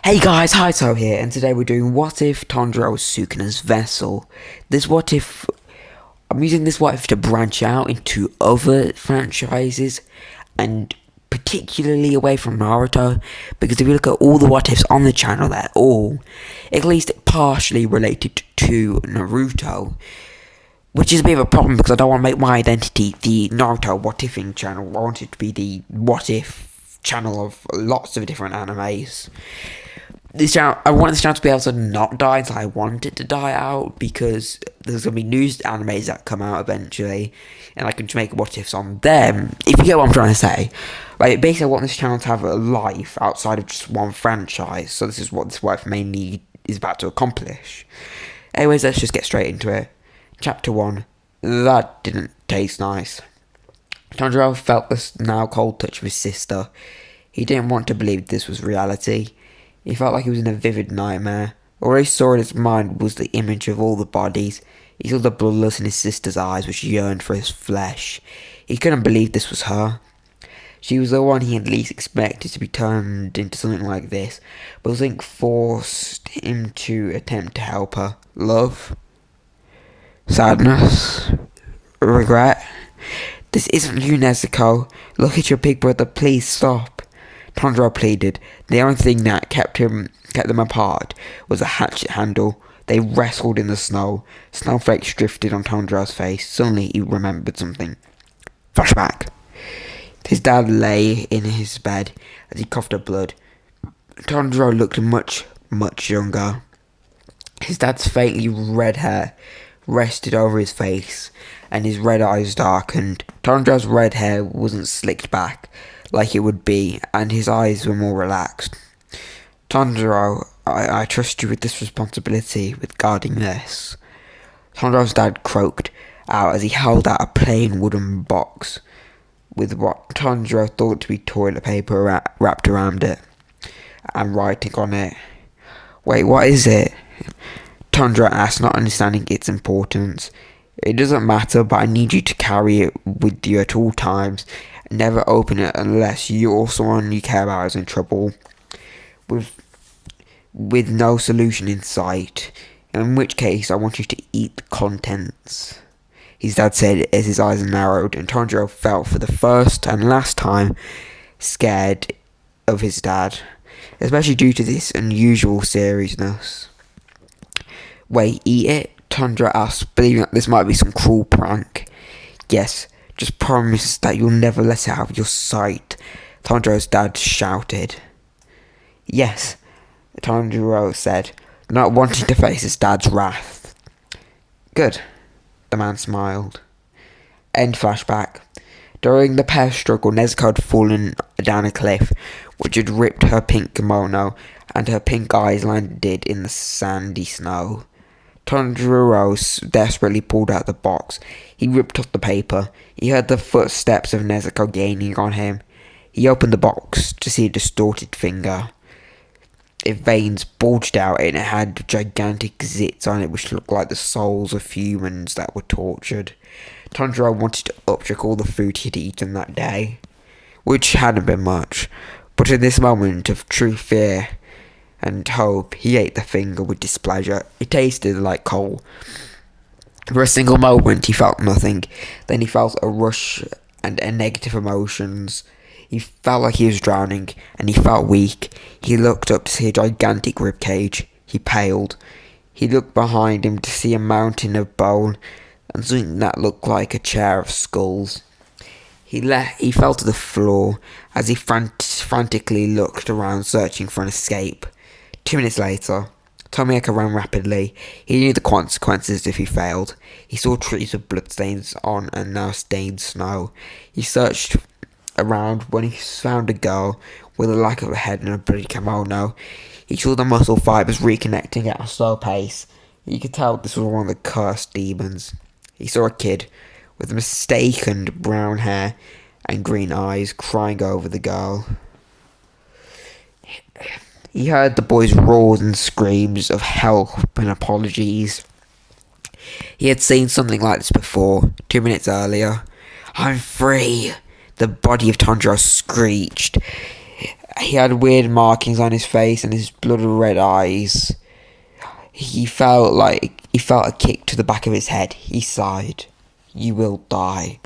Hey guys, Haito here, and today we're doing What If Tanjiro was Sukanas vessel. I'm using this what if to branch out into other franchises, and particularly away from Naruto, because if you look at all the what ifs on the channel, they're all, at least partially related to Naruto. Which is a bit of a problem because I don't want to make my identity the Naruto what ifing channel. I want it to be the what if channel of lots of different animes. I want this channel to be able to not die until I want it to die out, because there's going to be new animes that come out eventually, and I can just make what ifs on them, if you get what I'm trying to say. Like, basically I want this channel to have a life outside of just one franchise, so this is what this wife mainly is about to accomplish. Anyways, let's just get straight into it. Chapter 1. That didn't taste nice. Tanjiro felt the now cold touch of his sister. He didn't want to believe this was reality. He felt like he was in a vivid nightmare. All he saw in his mind was the image of all the bodies. He saw the bloodlust in his sister's eyes, which yearned for his flesh. He couldn't believe this was her. She was the one he had least expected to be turned into something like this, but something forced him to attempt to help her. Love? Sadness? Regret? This isn't you, Nezuko. Look at your big brother, please stop. Tanjiro pleaded. The only thing that kept them apart was a hatchet handle. They wrestled in the snow. Snowflakes drifted on Tanjiro's face. Suddenly he remembered something. Flashback. His dad lay in his bed as he coughed up blood. Tanjiro looked much, much younger. His dad's faintly red hair rested over his face, and his red eyes darkened. Tanjiro's red hair wasn't slicked back like it would be, and his eyes were more relaxed. Tanjiro, I trust you with this responsibility, with guarding this. Tanjiro's dad croaked out as he held out a plain wooden box with what Tanjiro thought to be toilet paper wrapped around it, and writing on it. Wait, what is it? Tanjiro asked, not understanding its importance. It doesn't matter, but I need you to carry it with you at all times. Never open it unless you or someone you care about is in trouble. With no solution in sight. In which case, I want you to eat the contents. His dad said as his eyes narrowed, and Tanjiro felt for the first and last time scared of his dad, especially due to this unusual seriousness. Wait, eat it? Tanjiro asked, believing that this might be some cruel prank. Yes, just promise that you'll never let it out of your sight, Tanjiro's dad shouted. Yes, Tanjiro said, not wanting to face his dad's wrath. Good, the man smiled. End flashback. During the pair's struggle, Nezuko had fallen down a cliff, which had ripped her pink kimono, and her pink eyes landed in the sandy snow. Tanjiro desperately pulled out the box. He ripped off the paper. He heard the footsteps of Nezuko gaining on him. He opened the box to see a distorted finger. Its veins bulged out and it had gigantic zits on it which looked like the souls of humans that were tortured. Tanjiro wanted to upchuck all the food he'd eaten that day, which hadn't been much, but in this moment of true fear and hope, he ate the finger with displeasure. It tasted like coal. For a single moment he felt nothing, then he felt a rush and a negative emotions. He felt like he was drowning, and he felt weak. He looked up to see a gigantic ribcage. He paled. He looked behind him to see a mountain of bone, and something that looked like a chair of skulls. He fell to the floor as he frantically looked around, searching for an escape. 2 minutes later, Tomioka ran rapidly. He knew the consequences if he failed. He saw trees with bloodstains on and now stained snow. He searched around when he found a girl with a lack of a head and a bloody kimono. He saw the muscle fibers reconnecting at a slow pace. He could tell this was one of the cursed demons. He saw a kid with mistaken brown hair and green eyes crying over the girl. He heard the boy's roars and screams of help and apologies. He had seen something like this before, 2 minutes earlier. I'm free! The body of Tanjiro screeched He had weird markings on his face and his blood red eyes. He felt a kick to the back of his head. He sighed. "You will die,"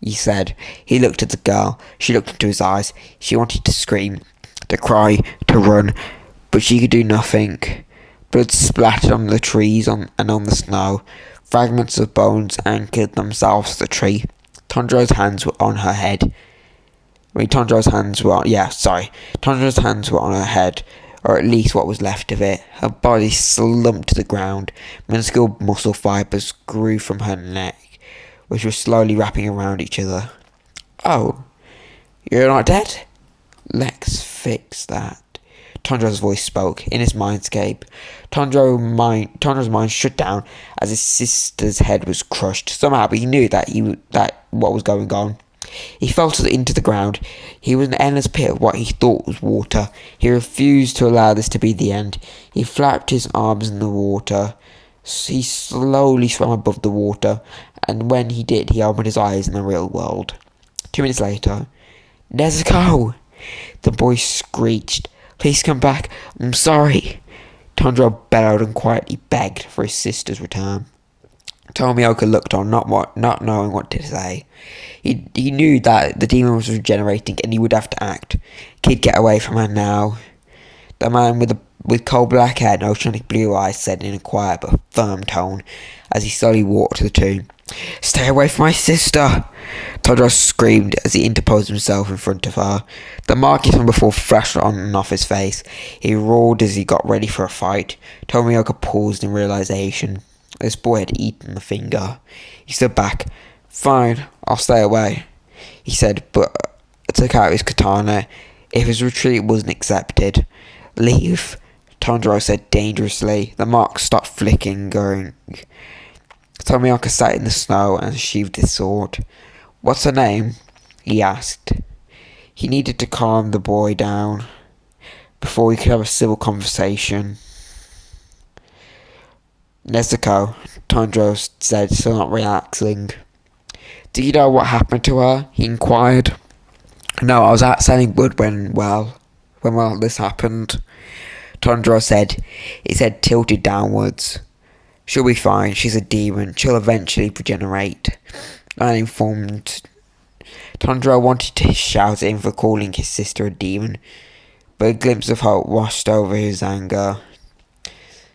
he said. He looked at the girl. She looked into his eyes. She wanted to scream, to cry, to run, but she could do nothing. Blood splattered on the trees and on the snow. Fragments of bones anchored themselves to the tree. Tanjiro's hands were on her head. Tanjiro's hands were on her head, or at least what was left of it. Her body slumped to the ground. Minuscule muscle fibers grew from her neck, which were slowly wrapping around each other. "Oh, you're not dead? Let's fix that." Tanjiro's voice spoke in his mindscape. Tanjiro's mind shut down as his sister's head was crushed. Somehow he knew that what was going on. He fell into the ground. He was in an endless pit of what he thought was water. He refused to allow this to be the end. He flapped his arms in the water. He slowly swam above the water, and when he did, he opened his eyes in the real world. 2 minutes later, "Nezuko!" the boy screeched. "Please come back. I'm sorry." Tanjiro bellowed and quietly begged for his sister's return. Tomioka looked on, not knowing what to say. He knew that the demon was regenerating and he would have to act. "Kid, get away from her now." The man with coal black hair and oceanic blue eyes said in a quiet but firm tone as he slowly walked to the tomb. "Stay away from my sister!" Tanjiro screamed as he interposed himself in front of her. The markings from before flashed on and off his face. He roared as he got ready for a fight. Tomioka paused in realization. This boy had eaten the finger. He stood back. "Fine, I'll stay away," he said, but took out his katana if his retreat wasn't accepted. "Leave," Tanjiro said dangerously. The marks stopped flickering. Tomioka sat in the snow and sheathed his sword. "What's her name?" he asked. He needed to calm the boy down before he could have a civil conversation. "Nezuko," Tanjiro said, still not relaxing. "Do you know what happened to her?" he inquired. "No, I was out selling wood when this happened," Tanjiro said, his head tilted downwards. "She'll be fine. She's a demon. She'll eventually regenerate," I informed. Tanjiro wanted to shout at him for calling his sister a demon, but a glimpse of hope washed over his anger.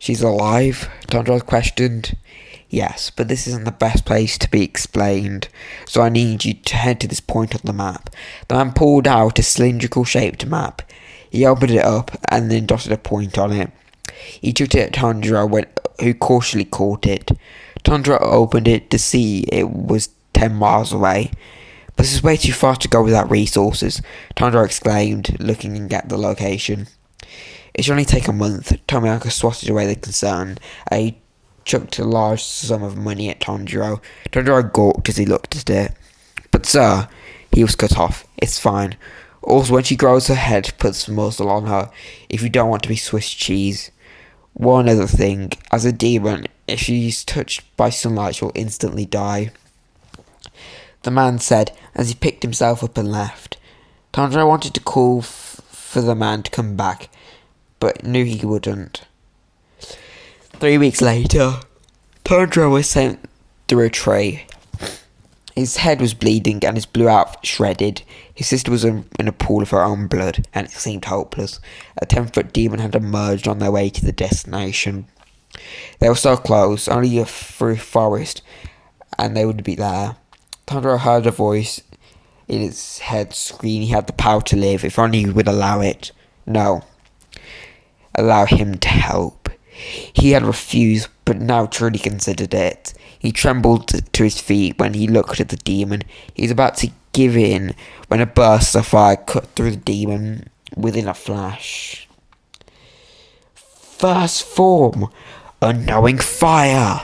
"She's alive?" Tanjiro questioned. "Yes, but this isn't the best place to be explained, so I need you to head to this point on the map." The man pulled out a cylindrical-shaped map. He opened it up and then dotted a point on it. He took it at Tanjiro, who cautiously caught it. Tanjiro opened it to see it was 10 miles away. "But this is way too far to go without resources," Tanjiro exclaimed, looking at the location. "It should only take a month." Tomioka swatted away the concern, and he chucked a large sum of money at Tanjiro. Tanjiro gawked as he looked at it. "But sir," he was cut off. "It's fine. Also, when she grows her head, put some muzzle on her, if you don't want to be Swiss cheese. One other thing, as a demon, if she's touched by sunlight, she'll instantly die," the man said as he picked himself up and left. Tanjiro wanted to call for the man to come back, but knew he wouldn't. 3 weeks later, Tanjiro was sent through a tree. His head was bleeding and his blue outfit shredded. His sister was in a pool of her own blood, and it seemed hopeless. A 10-foot demon had emerged on their way to the destination. They were so close, only through forest, and they would be there. Tanjiro heard a voice in his head scream he had the power to live, if only he would allow it. No. Allow him to help. He had refused, but now truly considered it. He trembled to his feet when he looked at the demon. He was about to give in when a burst of fire cut through the demon within a flash. "First form! Unknowing fire!"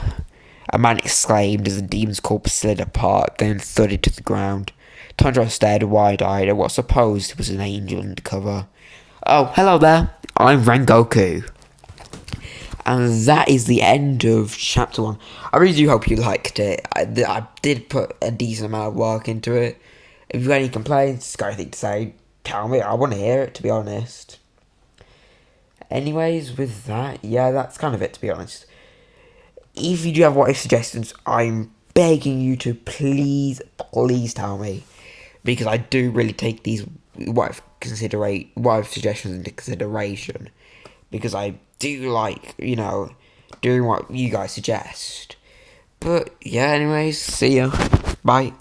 a man exclaimed as the demon's corpse slid apart, then thudded to the ground. Tanjiro stared wide-eyed at what supposed was an angel undercover. "Oh, hello there. I'm Rengoku." And that is the end of chapter 1. I really do hope you liked it. I did put a decent amount of work into it. If you've got any complaints, got anything to say, tell me. I want to hear it, to be honest. Anyways, with that, yeah, that's kind of it, to be honest. If you do have what if suggestions, I'm begging you to please tell me, because I do really take these what if suggestions into consideration, because I do like, doing what you guys suggest. But yeah, anyways, see ya. Bye.